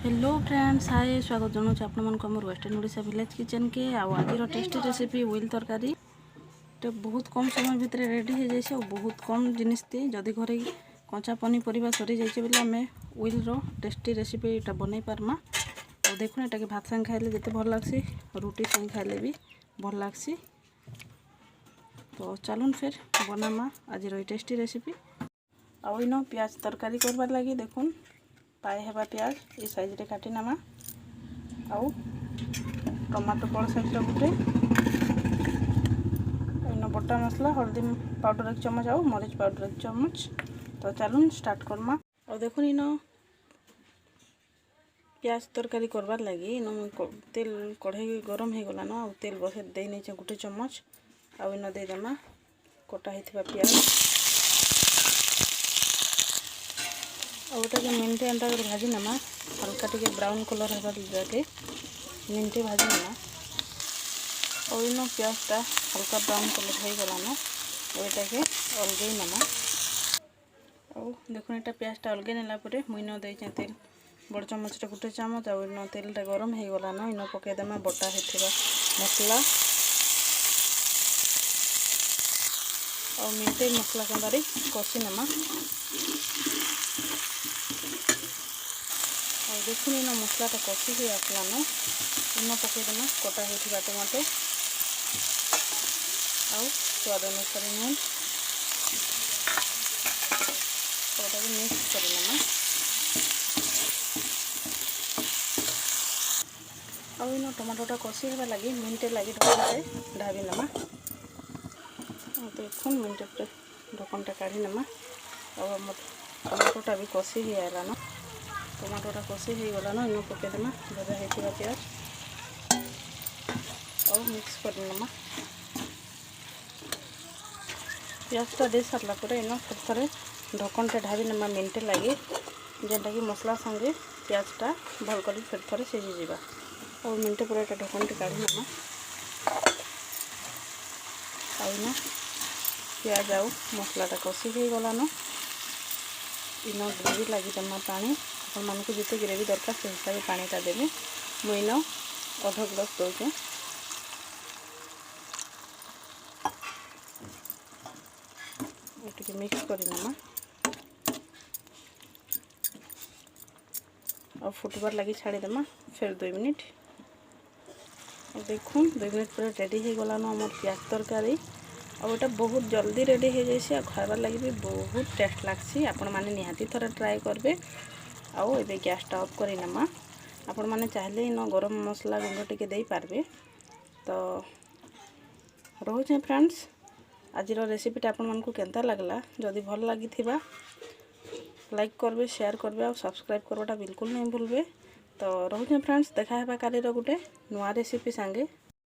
Hello friends, हाय स्वागत जनाऊँ आपमर western Odisha village kitchen के। आज टेस्टी रेसिपी व्हिल तरकारी तो बहुत कम समय भितर रेडी हो जाए और बहुत कम जिनिस दिए। जदि घरे कंचा पनीपरिया सरी जाइए बोले आम व्हिल टेस्टी रेसिपी बनई पार्मा। और देखुन एटा भात संग खाइले जिते भल लगसी, रुटी संग खाइले भी भल लगसी। तो चलुन फिर बनामा आज टेस्टी रेसिपी। आउ इन प्याज तरकारी करबार लगी देखुन पाए हेबा प्याज ये साइज रे काटी नामा। आउ टमाटो बड़ साइज गोटे, इन बटा मसला हल्दी पाउडर 1 चम्मच आउ मरीच पाउडर 1 चम्मच। तो चलुन स्टार्ट करमा। और देखुन इन प्याज तरकारी करबार लगी इन तेल कढ़ाई गरम हो गलान। आउ तेल बसे दे नहीं 1 चम्मच। आउ इन दे देमा कटा होइथिबा प्याज। और जो मिनटे एंटा भाजी नमा हल्का टे ब्राउन कलर होगा जाके मिनटे भाजी नमा। और इन प्याजटा हल्का ब्राउन कलर हो गलान और ये अलगे नमा। और देखो ये प्याजटा अलगे नेला मुइन दे तेल बड़ चम्मच 1 चम्मच। और इन तेलटा गरम हो गलान इन पकईदेमा बटा होइथिबा मसला। और मिनटे मसला के कषि नमा। और देखुन इन मसलाटा कषि हो आसलान इन पकईदेमा कटा होइथिबा टमाटो आउ स्वाद अनुसार नून मिक्स करनेमा। और इन टमाटोटा कषि होगा लगी मिनटे लगी ढकन ढाबी नमा। देखुन मिनटे पर ढकनटा काढ़ी नमा। और टमाटोटा भी कषि हो आलान, टमाटोटा कषि हो गलान इन पकईदेमा भजा होइथिबा प्याज और मिक्स करनेमा। प्याजटा दे सारा पर इन फिर थे ढकनटा ढाबी नमा मिनटे लगे जेनटा कि मसला संगे प्याजटा भल कर फिर थे सीझी जा। और मिनटे पर ये ढकनटी काढ़ी नमा। आउन प्याज आउ मसलाटा कषि हो गलान इन ग्रेवी लगी देमा पानी। आपण मानक जिते ग्रेवी दरकार से हिसाब से पानीटा देवे। मुइन अध ग्लास दौचे। ये मिक्स करनेमा और फुटबार लगी छाड़ीदेमा फिर 2 मिनिट। और देखुन 2 मिनिट पर रेडी हो गलान आम प्याज तरकारी। और ये बहुत जल्दी रेडी हो जाए और खाबार लगी भी बहुत टेस्ट लगसी। आपण मैंने निहाती थोड़ा ट्राए करेंगे। आउ ए गैसटा ऑफ करनेमा। आपण मैंने चाहले इन गरम मसला गुंड टिके दे पारबे। तो रोचे फ्रेंड्स आज रेसिपीटा आपण मानकु केनता लगला। जदि भल लगी थिबा लाइक करबे, शेयर करबे और सब्सक्राइब करवाटा बिल्कुल नहीं भूलबे। तो रोचे फ्रेंड्स देखा हेबा काली गोटे नुआ रेसिपी संगे।